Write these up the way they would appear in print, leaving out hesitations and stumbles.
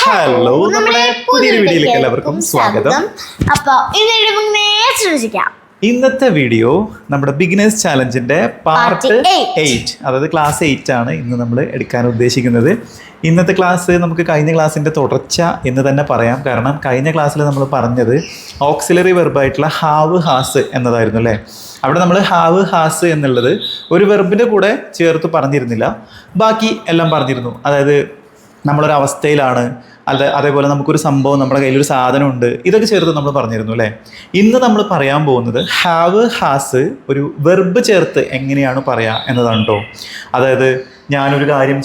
Hello, നമ്മുടെ പുതിയൊരു വീഡിയോയിലേക്ക് എല്ലാവർക്കും സ്വാഗതം. അപ്പോൾ ഇന്നത്തെ വീഡിയോ നമ്മുടെ ബിഗിനേഴ്സ് ചാലഞ്ചിന്റെ പാർട്ട് 8, അതായത് ക്ലാസ് 8 ആണ് ഇന്ന് നമ്മൾ എടുക്കാൻ ഉദ്ദേശിക്കുന്നത്. ഇന്നത്തെ ക്ലാസ് നമുക്ക് കഴിഞ്ഞ ക്ലാസ്സിന്റെ തുടർച്ച എന്ന് തന്നെ പറയാം. കാരണം കഴിഞ്ഞ ക്ലാസ്സിൽ നമ്മൾ പറഞ്ഞത് ഓക്സിലറി വെർബായിട്ടുള്ള ഹാവ് ഹാസ് എന്നതായിരുന്നു അല്ലേ. അവിടെ നമ്മൾ ഹാവ് ഹാസ് എന്നുള്ളത് ഒരു വെർബിന്റെ കൂടെ ചേർത്ത് പറഞ്ഞിരുന്നില്ല, ബാക്കി എല്ലാം പറഞ്ഞിരുന്നു. അതായത് നമ്മളൊരു അവസ്ഥയിലാണ്, അതേപോലെ നമുക്കൊരു സംഭവം, നമ്മുടെ കയ്യിലൊരു സാധനമുണ്ട്, ഇതൊക്കെ ചേർത്ത് നമ്മൾ പറഞ്ഞിരുന്നു അല്ലേ. ഇന്ന് നമ്മൾ പറയാൻ പോകുന്നത് ഹാവ് ഹാസ് ഒരു വെർബ് ചേർത്ത് എങ്ങനെയാണ് പറയുക എന്നതാണ് കേട്ടോ. അതായത് ഞാനൊരു കാര്യം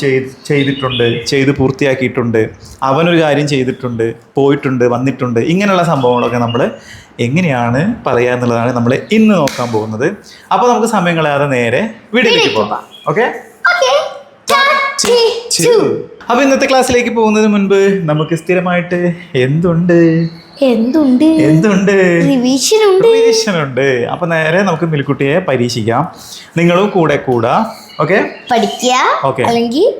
ചെയ്തിട്ടുണ്ട്, ചെയ്ത് പൂർത്തിയാക്കിയിട്ടുണ്ട്, അവനൊരു കാര്യം ചെയ്തിട്ടുണ്ട്, പോയിട്ടുണ്ട്, വന്നിട്ടുണ്ട്, ഇങ്ങനെയുള്ള സംഭവങ്ങളൊക്കെ നമ്മൾ എങ്ങനെയാണ് പറയുക എന്നുള്ളതാണ് നമ്മൾ ഇന്ന് നോക്കാൻ പോകുന്നത്. അപ്പോൾ നമുക്ക് സമയം കളയാതെ നേരെ വീഡിയോയിലേക്ക് പോകാം. ഓക്കെ, അപ്പൊ ഇന്നത്തെ ക്ലാസ്സിലേക്ക് പോകുന്നതിന് മുൻപ് നമുക്ക് സ്ഥിരമായിട്ട് എന്തുണ്ട് റിവിഷൻ ഉണ്ട്. അപ്പൊ നേരെ നമുക്ക് മിൽക്കുട്ടിയെ പരീക്ഷിക്കാം. നിങ്ങളും കൂടെ കൂടാ. ഓക്കെ,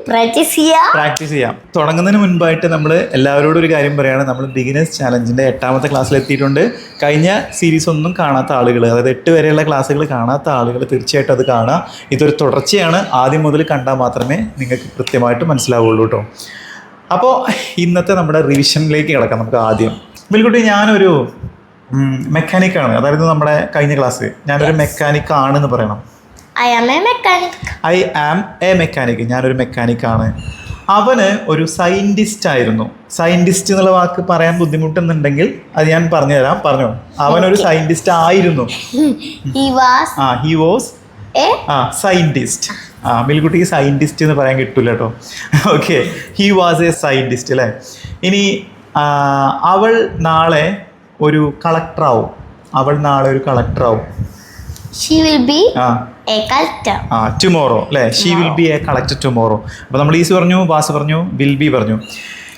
പ്രാക്ടീസ് ചെയ്യാം. തുടങ്ങുന്നതിന് മുൻപായിട്ട് നമ്മൾ എല്ലാവരോടും ഒരു കാര്യം പറയുകയാണ്. നമ്മൾ ബിഗിനേഴ്സ് ചാലഞ്ചിന്റെ 8ാമത്തെ ക്ലാസ്സിൽ എത്തിയിട്ടുണ്ട്. കഴിഞ്ഞ സീരീസ് ഒന്നും കാണാത്ത ആളുകൾ, അതായത് 8 വരെയുള്ള ക്ലാസ്സുകൾ കാണാത്ത ആളുകൾ തീർച്ചയായിട്ടും അത് കാണുക. ഇതൊരു തുടർച്ചയാണ്. ആദ്യം മുതൽ കണ്ടാൽ മാത്രമേ നിങ്ങൾക്ക് കൃത്യമായിട്ട് മനസ്സിലാവുള്ളൂ കേട്ടോ. അപ്പോൾ ഇന്നത്തെ നമ്മുടെ റിവിഷനിലേക്ക് കിടക്കാം. നമുക്ക് ആദ്യം മിൽക്കുട്ടി, ഞാനൊരു മെക്കാനിക്കാണ്. അതായത് നമ്മുടെ കഴിഞ്ഞ ക്ലാസ് ഞാനൊരു മെക്കാനിക് ആണെന്ന് പറയണം. I am a mechanic. ഞാനൊരു മെക്കാനിക്കാണ്. അവന് ഒരു സയൻറ്റിസ്റ്റ് ആയിരുന്നു. സയൻറ്റിസ്റ്റ് എന്നുള്ള വാക്ക് പറയാൻ ബുദ്ധിമുട്ടുന്നുണ്ടെങ്കിൽ അത് ഞാൻ പറഞ്ഞു തരാം. പറഞ്ഞോ. അവനൊരു സയൻറ്റിസ്റ്റ് ആയിരുന്നു. He was scientist. മിൽക്കുട്ടിക്ക് സയൻറ്റിസ്റ്റ് എന്ന് പറയാൻ കിട്ടില്ല കേട്ടോ. Okay, he was a scientist അല്ലേ. ഇനി അവൾ നാളെ ഒരു കളക്ടറാവും. She will be a collector. Tomorrow അല്ലേ. She will be a collector tomorrow. അപ്പോൾ നമ്മൾ ഈസ് പറഞ്ഞു, വാസ് പറഞ്ഞു, വിൽ ബി പറഞ്ഞു.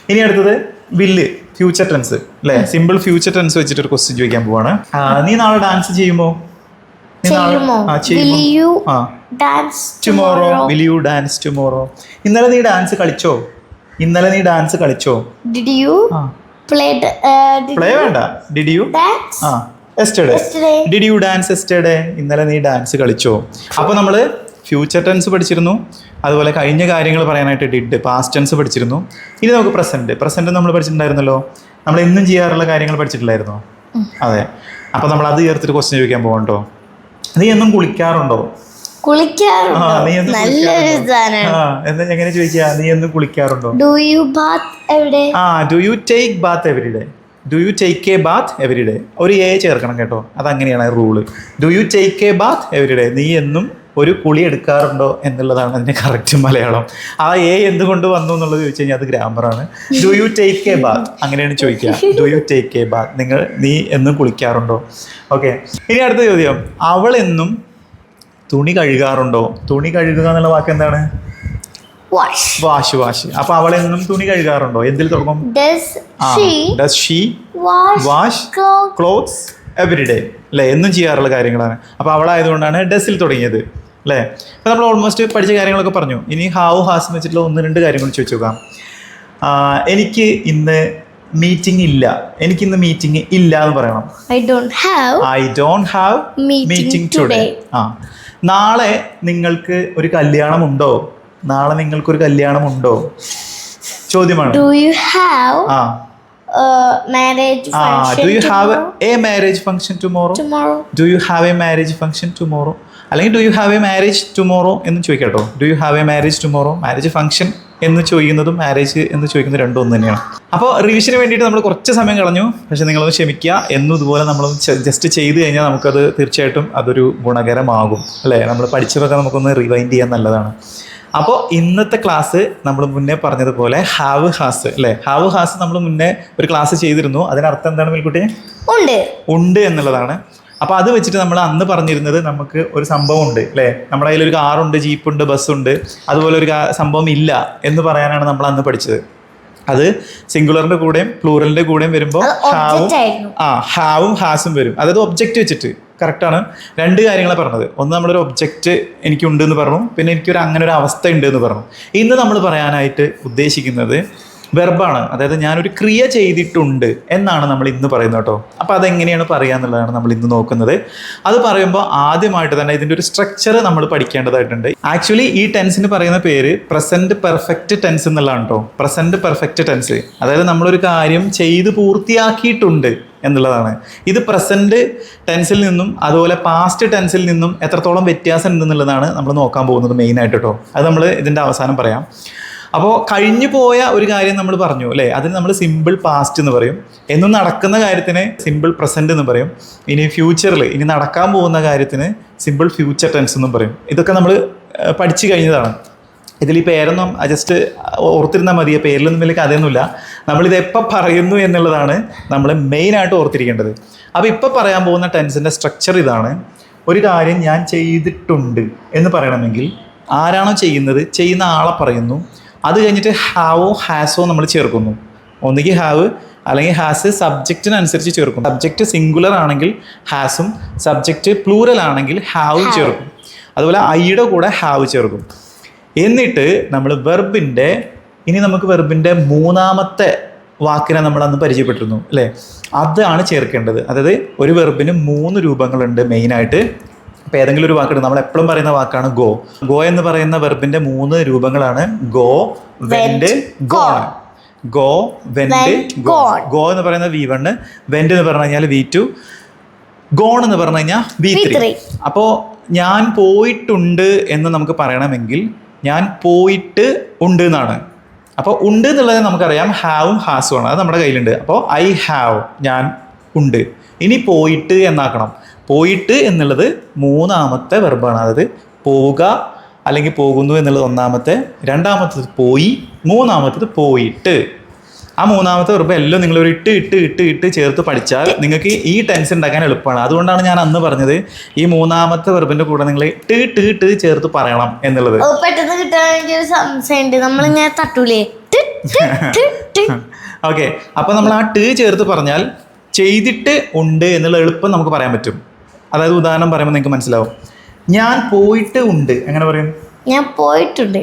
ഇനി അടുത്തത് വില്ല്, ഫ്യൂച്ചർ ടെൻസ് അല്ലേ. സിമ്പിൾ ഫ്യൂച്ചർ ടെൻസ് വെച്ചിട്ട് ഒരു ക്വസ്റ്റ്യൻ ചോദിക്കാൻ പോവാണ്. നീ നാളെ ഡാൻസ് ചെയ്യുമോ? Tomorrow. Will you dance tomorrow? ഇന്നലെ നീ ഡാൻസ് കളിച്ചോ? Did you play വേണ്ട. Did you dance? Yesterday. Did you dance yesterday? ഇന്നലെ നീ ഡാൻസ് കളിച്ചോ? അപ്പോൾ നമ്മൾ ഫ്യൂച്ചർ ടെൻസ് പഠിച്ചിരുന്നു. അതുപോലെ കഴിഞ്ഞ കാര്യങ്ങൾ പറയാനായിട്ട് ഡിഡ്, പാസ്റ്റ് ടെൻസ് പഠിച്ചിരുന്നു. ഇനി നമുക്ക് പ്രസന്റ് നമ്മൾ പഠിച്ചിട്ടുണ്ടായിരുന്നല്ലോ. നമ്മൾ എന്നും ചെയ്യാറുള്ള കാര്യങ്ങൾ പഠിച്ചിട്ടില്ലായിരുന്നോ? അതെ. അപ്പോൾ നമ്മൾ അത് ചേർത്തിട്ട് ക്വസ്റ്റ്യൻ ചോദിക്കാൻ പോകണ്ടോ. നീ എന്നും കുളിക്കാറുണ്ടോ? എങ്ങനെ ചോദിക്കുക? നീ എന്നും കുളിക്കാറുണ്ടോ? Do you bath every day? Do you take bath every day? Do you take a bath every day? ഒരു എ ചേർക്കണം കേട്ടോ. അതങ്ങനെയാണ് rule. Do you take a bath every day? നീ എന്നും ഒരു കുളി എടുക്കാറുണ്ടോ എന്നുള്ളതാണ് അതിൻ്റെ കറക്റ്റ് മലയാളം. ആ എ എന്തുകൊണ്ട് വന്നു എന്നുള്ളത് ചോദിച്ചു കഴിഞ്ഞാൽ അത് ഗ്രാമറാണ്. Do you take a bath? അങ്ങനെയാണ് ചോദിക്കുക. Do you take a bath? നീ എന്നും കുളിക്കാറുണ്ടോ? ഓക്കെ, ഇനി അടുത്ത ചോദ്യം. അവൾ എന്നും തുണി കഴുകാറുണ്ടോ? തുണി കഴുകുക എന്നുള്ള വാക്ക് എന്താണ്? വാഷ്. അപ്പൊ അവൾ എന്നും തുണി കഴുകാറുണ്ടോ? എന്തിൽ തുടങ്ങും? Does she wash clothes every day? അല്ലേ, എന്നും ചെയ്യാറുള്ള കാര്യങ്ങളാണ്. അപ്പൊ അവളായതുകൊണ്ടാണ് ഡസിൽ തുടങ്ങിയത് അല്ലേ. അപ്പൊ നമ്മൾ ഓൾമോസ്റ്റ് പഠിച്ച കാര്യങ്ങളൊക്കെ പറഞ്ഞു. ഇനി ഹാവ് ഹാസ് വെച്ചിട്ടുള്ള 1-2 കാര്യങ്ങൾ ചോദിച്ചു നോക്കാം. എനിക്ക് ഇന്ന് മീറ്റിംഗ് ഇല്ല എന്ന് പറയണം. I don't have meeting today. നാളെ നിങ്ങൾക്ക് ഒരു കല്യാണമുണ്ടോ? ചോദ്യമാണ്. Do you have marriage function? Do you have a marriage function tomorrow? Do you have a marriage function tomorrow? അല്ലെങ്കിൽ do you have a marriage tomorrow എന്ന് ചോദിക്കാട്ടോ. Do you have a marriage tomorrow? Marriage function എന്ന് ചോദിക്കുന്നതും marriage എന്ന് ചോദിക്കുന്നത് രണ്ടും ഒന്ന് തന്നെയാണ്. അപ്പോൾ റിവിഷന് വേണ്ടിയിട്ട് നമ്മൾ കുറച്ച് സമയം കളഞ്ഞു. പക്ഷെ നിങ്ങളൊന്ന് ക്ഷമിക്കുക. എന്നും ഇതുപോലെ നമ്മളൊന്ന് ജസ്റ്റ് ചെയ്ത് കഴിഞ്ഞാൽ നമുക്കത് തീർച്ചയായിട്ടും അതൊരു ഗുണകരമാകും അല്ലേ. നമ്മൾ പഠിച്ചതൊക്കെ നമുക്കൊന്ന് റിവൈൻഡ് ചെയ്യാൻ നല്ലതാണ്. അപ്പോൾ ഇന്നത്തെ ക്ലാസ് നമ്മൾ മുന്നേ പറഞ്ഞതുപോലെ ഹാവ് ഹാസ് അല്ലേ. ഹാവ് ഹാസ് നമ്മൾ മുന്നേ ഒരു ക്ലാസ് ചെയ്തിരുന്നു. അതിനർത്ഥം എന്താണ് മിൽക്കുട്ടി? ഉണ്ട് എന്നുള്ളതാണ്. അപ്പോൾ അത് വെച്ചിട്ട് നമ്മൾ അന്ന് പറഞ്ഞിരുന്നത് നമുക്ക് ഒരു സംഭവം ഉണ്ട് അല്ലേ. നമ്മുടെ കയ്യിൽ ഒരു കാറുണ്ട്, ജീപ്പുണ്ട്, ബസ്സുണ്ട്, അതുപോലെ ഒരു സംഭവം ഇല്ല എന്ന് പറയാനാണ് നമ്മൾ അന്ന് പഠിച്ചത്. അത് സിംഗുലറിന്റെ കൂടെയും പ്ലൂറലിന്റെ കൂടെയും വരുമ്പോൾ ഹാവും ഹാസും വരും. അതായത് ഒബ്ജക്റ്റ് വെച്ചിട്ട്. കറക്റ്റാണ്. 2 കാര്യങ്ങളാണ് പറഞ്ഞത്. ഒന്ന്, നമ്മളൊരു ഒബ്ജക്റ്റ് എനിക്കുണ്ട് എന്ന് പറഞ്ഞു. പിന്നെ എനിക്കൊരു അങ്ങനെ ഒരു അവസ്ഥ ഉണ്ട് എന്ന് പറഞ്ഞു. ഇന്ന് നമ്മൾ പറയാനായിട്ട് ഉദ്ദേശിക്കുന്നത് വെർബാണ്, അതായത് ഞാനൊരു ക്രിയ ചെയ്തിട്ടുണ്ട് എന്നാണ് നമ്മൾ ഇന്ന് പറയുന്നത് കേട്ടോ. അപ്പോൾ അതെങ്ങനെയാണ് പറയുക എന്നുള്ളതാണ് നമ്മൾ ഇന്ന് നോക്കുന്നത്. അത് പറയുമ്പോൾ ആദ്യമായിട്ട് തന്നെ ഇതിൻ്റെ ഒരു സ്ട്രക്ചർ നമ്മൾ പഠിക്കേണ്ടതായിട്ടുണ്ട്. ആക്ച്വലി ഈ ടെൻസിന് പറയുന്ന പേര് പ്രസൻറ്റ് പെർഫെക്റ്റ് ടെൻസ് എന്നുള്ളതാണ് കേട്ടോ. പ്രസൻറ്റ് പെർഫെക്റ്റ് ടെൻസ്, അതായത് നമ്മളൊരു കാര്യം ചെയ്ത് പൂർത്തിയാക്കിയിട്ടുണ്ട് എന്നുള്ളതാണ്. ഇത് പ്രസൻറ്റ് ടെൻസിൽ നിന്നും അതുപോലെ പാസ്റ്റ് ടെൻസിൽ നിന്നും എത്രത്തോളം വ്യത്യാസം ഉണ്ടെന്നുള്ളതാണ് നമ്മൾ നോക്കാൻ പോകുന്നത് മെയിനായിട്ട് കേട്ടോ. അത് നമ്മൾ ഇതിൻ്റെ അവസാനം പറയാം. അപ്പോൾ കഴിഞ്ഞു പോയ ഒരു കാര്യം നമ്മൾ പറഞ്ഞു അല്ലേ, അതിന് നമ്മൾ സിമ്പിൾ പാസ്റ്റ് എന്ന് പറയും. എന്നും നടക്കുന്ന കാര്യത്തിന് സിമ്പിൾ പ്രസൻറ്റ് എന്ന് പറയും. ഇനി ഫ്യൂച്ചറിൽ ഇനി നടക്കാൻ പോകുന്ന കാര്യത്തിന് സിമ്പിൾ ഫ്യൂച്ചർ ടെൻസ് എന്നും പറയും. ഇതൊക്കെ നമ്മൾ പഠിച്ചു കഴിഞ്ഞതാണ്. ഇതിൽ ഈ പേരൊന്നും ജസ്റ്റ് ഓർത്തിരുന്നാൽ മതി, പേരിലൊന്നും വലിയ കഥയൊന്നുമില്ല. നമ്മളിത് എപ്പോൾ പറയുന്നു എന്നുള്ളതാണ് നമ്മൾ മെയിനായിട്ട് ഓർത്തിരിക്കേണ്ടത്. അപ്പോൾ ഇപ്പോൾ പറയാൻ പോകുന്ന ടെൻസിൻ്റെ സ്ട്രക്ചർ ഇതാണ്. ഒരു കാര്യം ഞാൻ ചെയ്തിട്ടുണ്ട് എന്ന് പറയണമെങ്കിൽ ആരാണോ ചെയ്യുന്നത്, ചെയ്യുന്ന ആളെ പറയുന്നു. അത് കഴിഞ്ഞിട്ട് ഹാവോ ഹാസോ നമ്മൾ ചേർക്കുന്നു. ഒന്നുകിൽ ഹാവ് അല്ലെങ്കിൽ ഹാസ് സബ്ജക്റ്റിനനുസരിച്ച് ചേർക്കും. സബ്ജക്റ്റ് സിംഗുലർ ആണെങ്കിൽ ഹാസും, സബ്ജക്റ്റ് പ്ലൂറൽ ആണെങ്കിൽ ഹാവും ചേർക്കും. അതുപോലെ ഐയുടെ കൂടെ ഹാവ് ചേർക്കും. എന്നിട്ട് നമ്മൾ വെർബിൻ്റെ ഇനി നമുക്ക് വെർബിൻ്റെ മൂന്നാമത്തെ വാക്കിനെ നമ്മൾ അന്ന് പരിചയപ്പെട്ടിരുന്നു അല്ലേ, അതാണ് ചേർക്കേണ്ടത്. അതായത് ഒരു വെർബിന് 3 രൂപങ്ങളുണ്ട് മെയിനായിട്ട്. അപ്പോൾ ഏതെങ്കിലും ഒരു വാക്കുണ്ട്, നമ്മൾ എപ്പോഴും പറയുന്ന വാക്കാണ് ഗോ. ഗോ എന്ന് പറയുന്ന വെർബിൻ്റെ 3 രൂപങ്ങളാണ് go, went, gone. Go, went, gone. Go എന്ന് പറയുന്നത് V1, വെൻഡ് എന്ന് പറഞ്ഞു കഴിഞ്ഞാൽ V2, ഗോൺ എന്ന് പറഞ്ഞു കഴിഞ്ഞാൽ V3. അപ്പോൾ ഞാൻ പോയിട്ടുണ്ട് എന്ന് നമുക്ക് പറയണമെങ്കിൽ ഞാൻ പോയിട്ട് ഉണ്ട് എന്നാണ്. അപ്പോൾ ഉണ്ട് എന്നുള്ളത് നമുക്കറിയാം, ഹാവും ഹാസും ആണ്, അത് നമ്മുടെ കയ്യിലുണ്ട്. അപ്പോൾ ഐ ഹാവ്, ഞാൻ ഉണ്ട്. ഇനി പോയിട്ട് എന്നാക്കണം. പോയിട്ട് എന്നുള്ളത് മൂന്നാമത്തെ വെർബാണ്. അതായത് പോവുക അല്ലെങ്കിൽ പോകുന്നു എന്നുള്ളത് ഒന്നാമത്തെ, രണ്ടാമത്തത് പോയി, മൂന്നാമത്തത് പോയിട്ട്. ആ മൂന്നാമത്തെ വെർബ് എല്ലാം നിങ്ങളൊരു ഇട്ട് ചേർത്ത് പഠിച്ചാൽ നിങ്ങൾക്ക് ഈ ടെൻസ് ഉണ്ടാക്കാൻ എളുപ്പമാണ്. അതുകൊണ്ടാണ് ഞാൻ അന്ന് പറഞ്ഞത് ഈ മൂന്നാമത്തെ വെർബിന്റെ കൂടെ നിങ്ങൾ ഇട്ട് ചേർത്ത് പറയണം എന്നുള്ളത്. പെട്ടെന്ന് കിട്ടാണെങ്കിൽ ഒരു സംശയമുണ്ട്, നമ്മളിങ്ങനെ തട്ടൂലേ. ഓക്കെ, അപ്പൊ നമ്മൾ ആ ചേർത്ത് പറഞ്ഞാൽ ചെയ്തിട്ട് ഉണ്ട് എന്നുള്ള എളുപ്പം നമുക്ക് പറയാൻ പറ്റും. അതായത് ഉദാഹരണം പറയുമ്പോൾ നിങ്ങൾക്ക് മനസ്സിലാവും. ഞാൻ പോയിട്ട് ഉണ്ട് എങ്ങനെ പറയും? ഞാൻ പോയിട്ടുണ്ട്.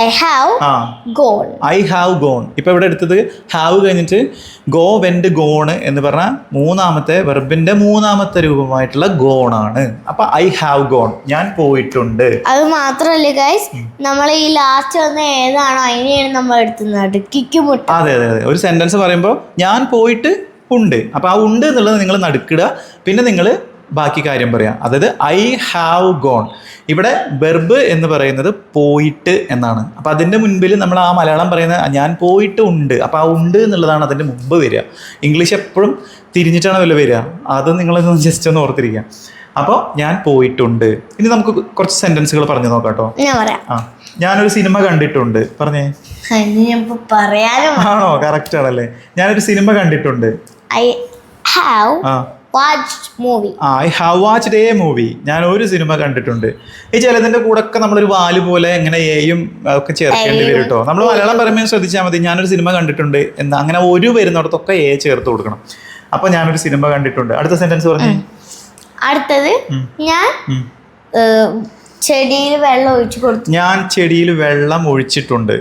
I have gone. I have gone. ഇപ്പോൾ ഇവിടെ എടുത്തത് ഹാവ് കഴിഞ്ഞിട്ട് ഗോ, വെൻഡ്, ഗോണ് എന്ന് പറഞ്ഞാൽ മൂന്നാമത്തെ വെർബിന്റെ മൂന്നാമത്തെ രൂപമായിട്ടുള്ള ഗോൺ ആണ്. അപ്പൊ ഐ ഹാവ് ഗോൺ, ഞാൻ പോയിട്ടുണ്ട്. അത് മാത്രമല്ല ഗൈസ്, നമ്മൾ ഈ ലാസ്റ്റ് വന്ന ഏതാണോ അതിനെയാണ് നമ്മൾ എടുത്തുന്നത് കിക്കുമുട്ട. അതെ അതെ അതെ, ഒരു സെന്റൻസ് പറയുമ്പോൾ ഞാൻ പോയിട്ട് ഉണ്ട്, അപ്പൊ ആ ഉണ്ട് എന്നുള്ളത് നിങ്ങൾ നടുക്കിടുക, പിന്നെ നിങ്ങൾ ബാക്കി കാര്യം പറയാം. അതായത് ഐ ഹാവ് ഗോൺ. ഇവിടെ വെർബ് എന്ന് പറയുന്നത് പോയിട്ട് എന്നാണ്. അപ്പം അതിൻ്റെ മുൻപിൽ നമ്മൾ ആ മലയാളം പറയുന്ന ഞാൻ പോയിട്ട് ഉണ്ട്, അപ്പോൾ ആ ഉണ്ട് എന്നുള്ളതാണ് അതിൻ്റെ മുമ്പ് വരിക. ഇംഗ്ലീഷ് എപ്പോഴും തിരിഞ്ഞിട്ടാണ് വല്ല വരിക, അത് നിങ്ങളൊന്ന് ജസ്റ്റ് ഒന്ന് ഓർത്തിരിക്കുക. അപ്പോൾ ഞാൻ പോയിട്ടുണ്ട്. ഇനി നമുക്ക് കുറച്ച് സെന്റൻസുകൾ പറഞ്ഞു നോക്കാം കേട്ടോ. ഞാൻ പറയാം. ഞാനൊരു സിനിമ കണ്ടിട്ടുണ്ട്. പറഞ്ഞേ. ആണോ? കറക്റ്റ് ആണല്ലേ. ഞാനൊരു സിനിമ കണ്ടിട്ടുണ്ട്. I have watched movie. I have watched a movie. ഞാൻ ഒരു സിനിമ കണ്ടിട്ടുണ്ട്. ഈ ചിലതിന്റെ കൂടെ ഒക്കെ നമ്മളൊരു വാല് പോലെ ഇങ്ങനെ എയും ഒക്കെ ചേർക്കേണ്ടി വരും കേട്ടോ. നമ്മൾ മലയാളം പറയുമ്പോൾ ശ്രദ്ധിച്ചാൽ മതി. ഞാനൊരു സിനിമ കണ്ടിട്ടുണ്ട് എന്ന് അങ്ങനെ ഒരു വരുന്നിടത്തൊക്കെ എ ചേർത്ത് കൊടുക്കണം. അപ്പൊ ഞാനൊരു സിനിമ കണ്ടിട്ടുണ്ട്. അടുത്ത സെന്റൻസ് പറഞ്ഞു. അടുത്തത് ഞാൻ ചെടിയിൽ വെള്ളം ഒഴിച്ചു കൊടുത്തു. ഞാൻ ചെടിയിൽ വെള്ളം ഒഴിച്ചിട്ടുണ്ട്.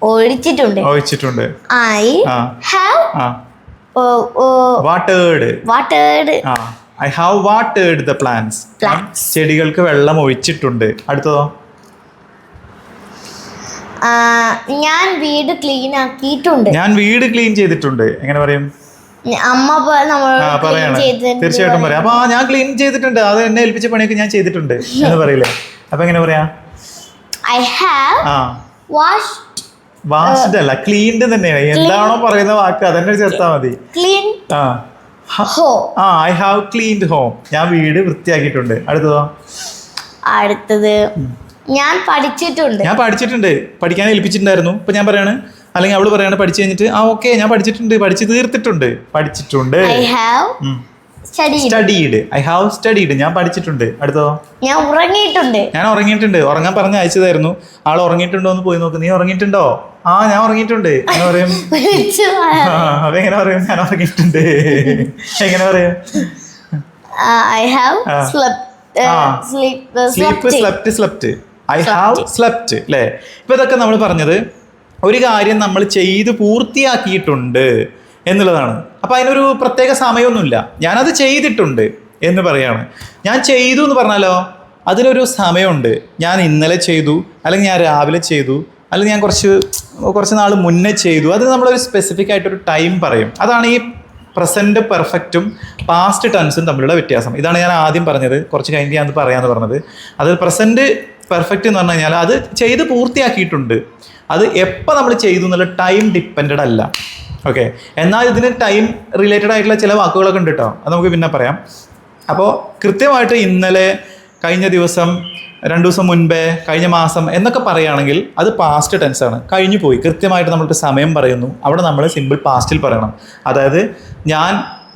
ഒഴിച്ചിട്ടുണ്ട്. I have watered. I have watered the plants. ചെടികൾക്ക് വെള്ളം ഒഴിച്ചിട്ടുണ്ട്. അടുത്തതോ? ഞാൻ വീട് ക്ലീൻ ആക്കിയിട്ടുണ്ട്. ഞാൻ വീട് ക്ലീൻ ചെയ്തിട്ടുണ്ട്. എങ്ങനെ പറയും? അമ്മ തീർച്ചയായിട്ടും പറയാം. അപ്പൊ ഞാൻ ക്ലീൻ ചെയ്തിട്ടുണ്ട്, അത് എന്നെ ഏൽപ്പിച്ച പണിയൊക്കെ ഞാൻ ചെയ്തിട്ടുണ്ട് എന്ന് പറയില്ലേ? അപ്പൊ എങ്ങനെ പറയാ? I have വാഷ്ഡ് അല്ല, ക്ലീൻഡ് തന്നെയാണ്. എന്താണോ പറയുന്ന വാക്ക് അതന്നെ ചേർത്താ മതി. I have cleaned home. ഞാൻ വീട് വൃത്തിയാക്കിയിട്ടുണ്ട്. അടുത്തതോ? അടുത്തത് ഞാൻ പഠിച്ചിട്ടുണ്ട്. പഠിക്കാൻ ഏൽപ്പിച്ചിട്ടുണ്ടായിരുന്നു. ഇപ്പൊ ഞാൻ പറയാണ്, അല്ലെങ്കിൽ അവള് പറയാണ് പഠിച്ചു കഴിഞ്ഞിട്ട് ഓക്കെ ഞാൻ പഠിച്ചിട്ടുണ്ട്, പഠിച്ചു തീർത്തിട്ടുണ്ട്. I have studied. ഞാൻ പഠിച്ചിട്ടുണ്ട്. അടുത്തോ? ഞാൻ ഉറങ്ങിയിട്ടുണ്ട്. ഉറങ്ങാൻ പറഞ്ഞ് അയച്ചതായിരുന്നു. ആൾ ഉറങ്ങിയിട്ടുണ്ടോ എന്ന് പോയി നോക്ക്. നീ ഉറങ്ങിയിട്ടുണ്ടോ? ഞാൻ ഉറങ്ങിയിട്ടുണ്ട്. എങ്ങനെ പറയും? അതെങ്ങനെ പറയും? ഞാൻ ഉറങ്ങിയിട്ടുണ്ട്. എങ്ങനെ പറയും? I have slept. I have slept. അല്ലേ? ഇപ്പൊ ഇതൊക്കെ നമ്മൾ പറഞ്ഞത് ഒരു കാര്യം നമ്മൾ ചെയ്ത് പൂർത്തിയാക്കിയിട്ടുണ്ട് എന്നുള്ളതാണ്. അപ്പോൾ അതിനൊരു പ്രത്യേക സമയമൊന്നുമില്ല. ഞാനത് ചെയ്തിട്ടുണ്ട് എന്ന് പറയാണ്. ഞാൻ ചെയ്തു എന്ന് പറഞ്ഞാലോ അതിനൊരു സമയമുണ്ട്. ഞാൻ ഇന്നലെ ചെയ്തു, അല്ലെങ്കിൽ ഞാൻ രാവിലെ ചെയ്തു, അല്ലെങ്കിൽ ഞാൻ കുറച്ച് നാൾ മുന്നേ ചെയ്തു. അത് നമ്മളൊരു സ്പെസിഫിക് ആയിട്ടൊരു ടൈം പറയും. അതാണ് ഈ പ്രസൻറ്റ് പെർഫെക്റ്റും പാസ്റ്റ് ടെൻസും തമ്മിലുള്ള വ്യത്യാസം. ഇതാണ് ഞാൻ ആദ്യം പറഞ്ഞത്. കുറച്ച് കഴിഞ്ഞ് ഞാൻ അത് പറയാമെന്ന് പറഞ്ഞത്. അത് പ്രസൻറ്റ് പെർഫെക്റ്റ് എന്ന് പറഞ്ഞു കഴിഞ്ഞാൽ അത് ചെയ്ത് പൂർത്തിയാക്കിയിട്ടുണ്ട്. അത് എപ്പോൾ നമ്മൾ ചെയ്തു എന്നുള്ള ടൈം ഡിപ്പെൻഡഡ് അല്ല. ഓക്കെ, എന്നാൽ ഇതിന് ടൈം റിലേറ്റഡ് ആയിട്ടുള്ള ചില വാക്കുകളൊക്കെ ഉണ്ട് കേട്ടോ. അത് നമുക്ക് പിന്നെ പറയാം. അപ്പോൾ കൃത്യമായിട്ട് ഇന്നലെ, കഴിഞ്ഞ ദിവസം, 2 ദിവസം മുൻപേ, കഴിഞ്ഞ മാസം എന്നൊക്കെ പറയുകയാണെങ്കിൽ അത് പാസ്റ്റ് ടെൻസാണ്. കഴിഞ്ഞു പോയി. കൃത്യമായിട്ട് നമ്മൾക്ക് സമയം പറയുന്നു. അവിടെ നമ്മൾ സിമ്പിൾ പാസ്റ്റിൽ പറയണം. അതായത് ഞാൻ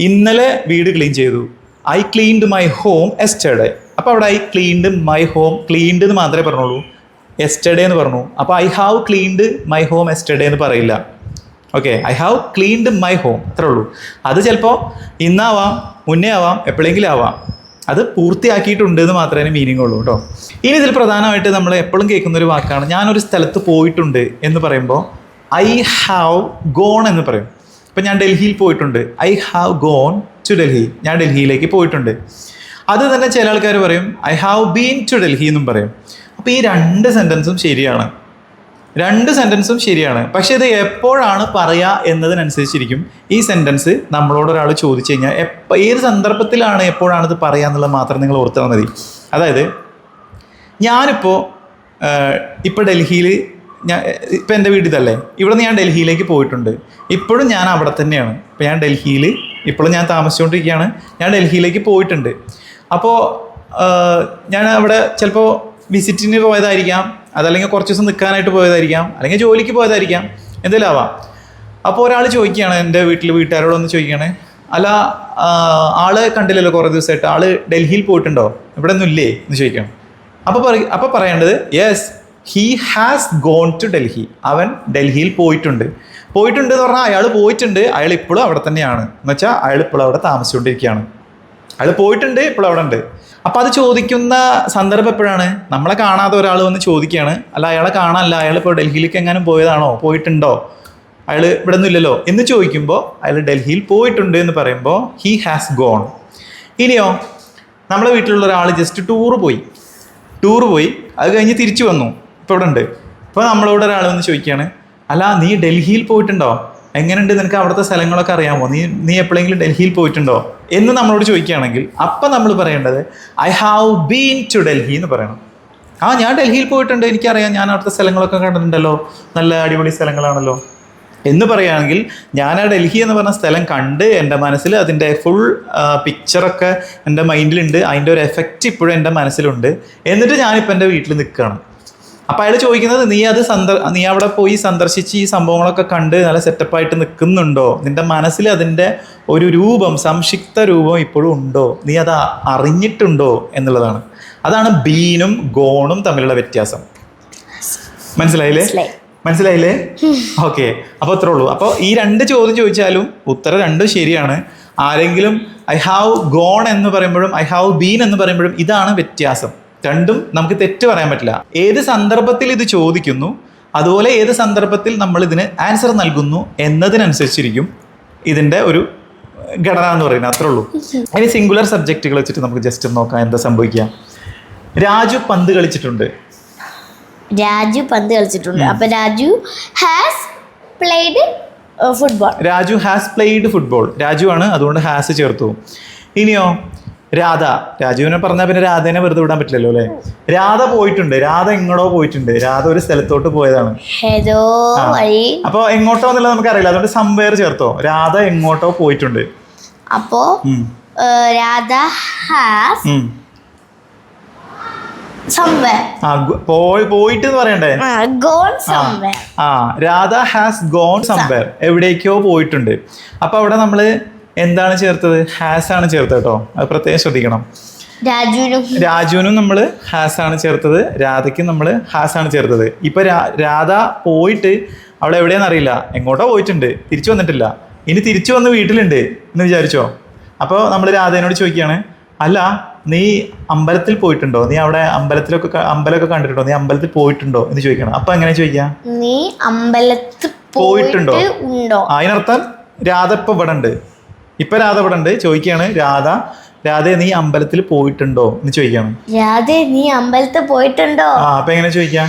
ഇന്നലെ വീട് ക്ലീൻ ചെയ്തു. I cleaned my home yesterday. അപ്പോൾ അവിടെ I cleaned my home, cleaned എന്ന് മാത്രമേ പറഞ്ഞുള്ളൂ. എസ്റ്റർഡേ എന്ന് പറഞ്ഞു. അപ്പോൾ I have cleaned my home yesterday എന്ന് പറയില്ല. Okay, I have cleaned my home, അത്രേ ഉള്ളൂ. അത് ചിലപ്പോൾ ഇന്നാവാം, മുന്നേ ആവാം, എപ്പോഴെങ്കിലും ആവാം. അത് പൂർത്തിയാക്കിയിട്ടുണ്ട് എന്ന് മാത്രമേ മീനിങ് ഉള്ളൂ കേട്ടോ. ഇനി ഇതിൽ പ്രധാനമായിട്ട് നമ്മൾ എപ്പോഴും കേൾക്കുന്ന ഒരു വാക്കാണ് ഞാനൊരു സ്ഥലത്ത് പോയിട്ടുണ്ട് എന്ന് പറയുമ്പോൾ ഐ ഹാവ് ഗോൺ എന്ന് പറയും. ഇപ്പം ഞാൻ ഡൽഹിയിൽ പോയിട്ടുണ്ട്. I have gone to Delhi. ഞാൻ ഡൽഹിയിലേക്ക് പോയിട്ടുണ്ട്. അത് തന്നെ ചില ആൾക്കാർ പറയും I have been to Delhi എന്നും പറയും. അപ്പോൾ ഈ 2 സെൻറ്റൻസും ശരിയാണ്. 2 സെൻറ്റൻസും ശരിയാണ്. പക്ഷേ ഇത് എപ്പോഴാണ് പറയുക എന്നതിനനുസരിച്ചിരിക്കും. ഈ സെൻറ്റൻസ് നമ്മളോട് ഒരാൾ ചോദിച്ചു കഴിഞ്ഞാൽ ഏത് സന്ദർഭത്തിലാണ്, എപ്പോഴാണ് ഇത് പറയുക എന്നുള്ളത് മാത്രം നിങ്ങൾ ഓർത്താൽ മതി. അതായത് ഞാനിപ്പോൾ ഡൽഹിയിൽ, ഇപ്പം എൻ്റെ വീട്ടിലല്ലേ, ഇവിടെ നിന്ന് ഞാൻ ഡൽഹിയിലേക്ക് പോയിട്ടുണ്ട്. ഇപ്പോഴും ഞാൻ അവിടെ തന്നെയാണ്. ഇപ്പം ഞാൻ ഡൽഹിയിൽ ഇപ്പോഴും ഞാൻ താമസിച്ചുകൊണ്ടിരിക്കുകയാണ്. ഞാൻ ഡൽഹിയിലേക്ക് പോയിട്ടുണ്ട്. അപ്പോൾ ഞാൻ അവിടെ ചിലപ്പോൾ വിസിറ്റിന് പോയതായിരിക്കാം, അതല്ലെങ്കിൽ കുറച്ച് ദിവസം നിൽക്കാനായിട്ട് പോയതായിരിക്കാം, അല്ലെങ്കിൽ ജോലിക്ക് പോയതായിരിക്കാം, എന്തെങ്കിലും ആവാം. അപ്പോൾ ഒരാൾ ചോദിക്കുകയാണ്, എൻ്റെ വീട്ടുകാരോടൊന്ന് ചോദിക്കുകയാണ്, അല്ല ആള് കണ്ടില്ലല്ലോ കുറേ ദിവസമായിട്ട്, ആള് ഡൽഹിയിൽ പോയിട്ടുണ്ടോ, ഇവിടെ ഒന്നും ഇല്ലേ എന്ന് ചോദിക്കണം. അപ്പോൾ പറയേണ്ടത് yes he has gone to Delhi. അവൻ ഡൽഹിയിൽ പോയിട്ടുണ്ട് എന്ന് പറഞ്ഞാൽ അയാൾ പോയിട്ടുണ്ട്, അയാൾ ഇപ്പോഴും അവിടെ തന്നെയാണ്. എന്നുവെച്ചാൽ അയാൾ ഇപ്പോഴും അവിടെ താമസിച്ചുകൊണ്ടിരിക്കുകയാണ്. അയാൾ പോയിട്ടുണ്ട്, ഇപ്പോഴും അവിടെ ഉണ്ട്. അപ്പോൾ അത് ചോദിക്കുന്ന സന്ദർഭം എപ്പോഴാണ്? നമ്മളെ കാണാതെ ഒരാൾ വന്ന് ചോദിക്കുകയാണ്, അല്ല അയാളെ കാണാനല്ല, അയാൾ ഇപ്പോൾ ഡൽഹിയിലേക്ക് എങ്ങാനും പോയതാണോ, പോയിട്ടുണ്ടോ, അയാൾ ഇവിടെ ഒന്നും ഇല്ലല്ലോ എന്ന് ചോദിക്കുമ്പോൾ അയാൾ ഡൽഹിയിൽ പോയിട്ടുണ്ട് എന്ന് പറയുമ്പോൾ ഹീ ഹാസ് ഗോൺ. ഇനിയോ നമ്മളെ വീട്ടിലുള്ള ഒരാൾ ജസ്റ്റ് ടൂറ് പോയി, അത് കഴിഞ്ഞ് തിരിച്ചു വന്നു, ഇപ്പോൾ ഇവിടെ ഉണ്ട്. ഇപ്പോൾ നമ്മളോട് ഒരാൾ വന്ന് ചോദിക്കുകയാണ്, അല്ല നീ ഡൽഹിയിൽ പോയിട്ടുണ്ടോ, എങ്ങനെയുണ്ട്, നിനക്ക് അവിടുത്തെ സ്ഥലങ്ങളൊക്കെ അറിയാമോ, നീ എപ്പോഴെങ്കിലും ഡൽഹിയിൽ പോയിട്ടുണ്ടോ എന്ന് നമ്മളോട് ചോദിക്കുകയാണെങ്കിൽ അപ്പം നമ്മൾ പറയേണ്ടത് I have been to Delhi എന്ന് പറയണം. ഞാൻ ഡൽഹിയിൽ പോയിട്ടുണ്ട്, എനിക്കറിയാം, ഞാൻ അവിടുത്തെ സ്ഥലങ്ങളൊക്കെ കണ്ടിട്ടുണ്ടല്ലോ, നല്ല അടിപൊളി സ്ഥലങ്ങളാണല്ലോ എന്ന് പറയുകയാണെങ്കിൽ ഞാൻ ആ ഡൽഹി എന്ന് പറഞ്ഞ സ്ഥലം കണ്ട് എൻ്റെ മനസ്സിൽ അതിൻ്റെ ഫുൾ പിക്ചറൊക്കെ എൻ്റെ മൈൻഡിലുണ്ട്, അതിൻ്റെ ഒരു എഫക്റ്റ് ഇപ്പോഴും എൻ്റെ മനസ്സിലുണ്ട്. എന്നിട്ട് ഞാനിപ്പോൾ എൻ്റെ വീട്ടിൽ നിൽക്കുകയാണ്. അപ്പോൾ അയാൾ ചോദിക്കുന്നത് നീ അവിടെ പോയി സന്ദർശിച്ച് ഈ സംഭവങ്ങളൊക്കെ കണ്ട് നല്ല സെറ്റപ്പായിട്ട് നിൽക്കുന്നുണ്ടോ, നിൻ്റെ മനസ്സിൽ അതിൻ്റെ ഒരു രൂപം, സംക്ഷിപ്ത രൂപം ഇപ്പോഴും ഉണ്ടോ, നീ അത് അറിഞ്ഞിട്ടുണ്ടോ എന്നുള്ളതാണ്. അതാണ് ബീനും ഗോണും തമ്മിലുള്ള വ്യത്യാസം. മനസ്സിലായില്ലേ? ഓക്കെ, അപ്പോൾ അത്രേ ഉള്ളൂ. അപ്പോൾ ഈ 2 ചോദ്യം ചോദിച്ചാലും ഉത്തരം 2 ശരിയാണ്. ആരെങ്കിലും ഐ ഹാവ് ഗോൺ എന്ന് പറയുമ്പോഴും ഐ ഹാവ് ബീൻ എന്ന് പറയുമ്പോഴും ഇതാണ് വ്യത്യാസം. 2ഉം നമുക്ക് തെറ്റ് പറയാൻ പറ്റില്ല. ഏത് സന്ദർഭത്തിൽ ഇത് ചോദിക്കുന്നു, അതുപോലെ ഏത് സന്ദർഭത്തിൽ നമ്മൾ ഇതിന് ആൻസർ നൽകുന്നു എന്നതിനനുസരിച്ചിരിക്കും ഇതിൻ്റെ ഒരു ഘടന എന്ന് പറയുന്നത്. അത്രേ ഉള്ളൂ. ഇനി സിംഗുലർ സബ്ജക്റ്റുകൾ വെച്ചിട്ട് നമുക്ക് ജസ്റ്റ് നോക്കാം എന്താ സംഭവിക്കുക. രാജു പന്ത് കളിച്ചിട്ടുണ്ട്. അപ്പൊ Raju has played football. Raju ആണ്, അതുകൊണ്ട് ഹാസ് ചേർത്തു. ഇനിയോ രാജുവിനെ പറഞ്ഞാൽ പിന്നെ രാധേനെ വെറുതെ വിടാൻ പറ്റില്ലല്ലോ അല്ലേ. രാധ പോയിട്ടുണ്ട്. രാധ എങ്ങോട്ടോ പോയിട്ടുണ്ട്. രാധ ഒരു സ്ഥലത്തോട്ട് പോയതാണ്. അപ്പൊ എങ്ങോട്ടോ എന്നുള്ളത് നമുക്കറിയില്ല, അതുകൊണ്ട് സംവേർ ചേർത്തോ. രാധ എങ്ങോട്ടോ പോയിട്ടുണ്ട്. അപ്പോ രാധ ഹാസ് പോയിട്ട് പറയണ്ടേ, രാധ ഹാസ് ഗോൺ സംവേർ, എവിടേക്കോ പോയിട്ടുണ്ട്. അപ്പൊ അവിടെ നമ്മള് എന്താണ് ചേർത്തത്? ഹാസ് ആണ് ചേർത്തത് കേട്ടോ, അത് പ്രത്യേകം ശ്രദ്ധിക്കണം. രാജുവിനും നമ്മൾ ഹാസ് ആണ് ചേർത്തത്, രാധയ്ക്കും നമ്മൾ ഹാസ് ആണ് ചേർത്തത്. ഇപ്പൊ രാധ പോയിട്ട് അവളെ എവിടെയാണെന്ന് അറിയില്ല, എങ്ങോട്ടോ പോയിട്ടുണ്ട്, തിരിച്ചു വന്നിട്ടില്ല. ഇനി തിരിച്ചു വന്ന് വീട്ടിലുണ്ട് എന്ന് വിചാരിച്ചോ. അപ്പോൾ നമ്മൾ രാധേനോട് ചോദിക്കുകയാണ്, അല്ല നീ അമ്പലത്തിൽ പോയിട്ടുണ്ടോ, നീ അവിടെ അമ്പലമൊക്കെ കണ്ടിട്ടുണ്ടോ, നീ അമ്പലത്തിൽ പോയിട്ടുണ്ടോ എന്ന് ചോദിക്കണം. അപ്പൊ എങ്ങനെ ചോദിക്കാം? നീ അമ്പലത്തിൽ പോയിട്ടുണ്ടോ? ഉണ്ടോ? അതിനർത്ഥം രാധ ഇപ്പൊ ഇവിടെ ഉണ്ട്, ഇപ്പൊ രാധ ഇവിടെ ഉണ്ട്, ചോദിക്കാണ് രാധ നീ അമ്പലത്തിൽ പോയിട്ടുണ്ടോ എന്ന് ചോദിക്കാണ്. രാധ നീ അമ്പലത്തിൽ പോയിട്ടുണ്ടോ? അപ്പൊ എങ്ങനെ ചോദിക്കാം?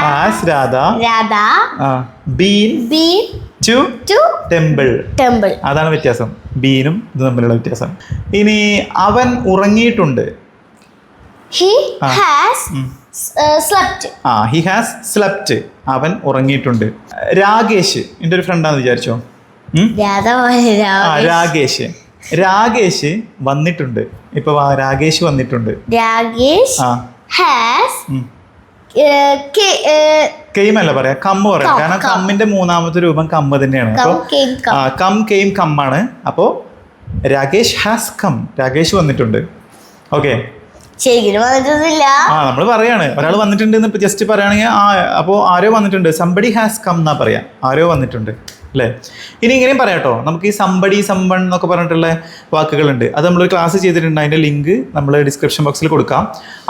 Has Radha been to temple. അതാണ് വ്യത്യാസം, ബീനും ഇത് തമ്മിലുള്ള വ്യത്യാസം. ഇനി അവൻ ഉറങ്ങിയിട്ടുണ്ട്. He has slept. അവൻ ഉറങ്ങിയിട്ടുണ്ട്. രാകേഷ് എന്റെ ഒരു ഫ്രണ്ടാന്ന് വിചാരിച്ചോ. രാകേഷ് വന്നിട്ടുണ്ട്. ഇപ്പൊ രാകേഷ് വന്നിട്ടുണ്ട്. കെയിമല്ല പറയാ, കമ്മ് പറയാം. കാരണം കമ്മിന്റെ മൂന്നാമത്തെ രൂപം കമ്മ് തന്നെയാണ്. അപ്പൊ കെയിം കമ്മാണ്. അപ്പോ രാകേഷ് ഹാസ് കം, രാകേഷ് വന്നിട്ടുണ്ട്. ഓക്കെ, നമ്മൾ പറയാണ് ഒരാൾ വന്നിട്ടുണ്ട് എന്ന് ജസ്റ്റ് പറയുകയാണെങ്കിൽ അപ്പോൾ ആരോ വന്നിട്ടുണ്ട്, സംബഡി ഹാസ് കം എന്നാ പറയാ, ആരോ വന്നിട്ടുണ്ട് അല്ലേ. ഇനി ഇങ്ങനെയും പറയാട്ടോ, നമുക്ക് ഈ സംബഡി സംവൺ എന്നൊക്കെ പറഞ്ഞിട്ടുള്ള വാക്കുകളുണ്ട്. അത് നമ്മളൊരു ക്ലാസ് ചെയ്തിട്ടുണ്ട്, അതിൻ്റെ ലിങ്ക് നമ്മൾ ഡിസ്ക്രിപ്ഷൻ ബോക്സിൽ കൊടുക്കാം.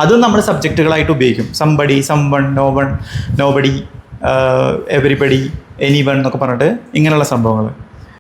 അതും നമ്മൾ സബ്ജക്റ്റുകളായിട്ട് ഉപയോഗിക്കും. Somebody, someone, nobody, everybody, anyone എന്നൊക്കെ പറഞ്ഞിട്ട് ഇങ്ങനെയുള്ള സംഭവങ്ങൾ.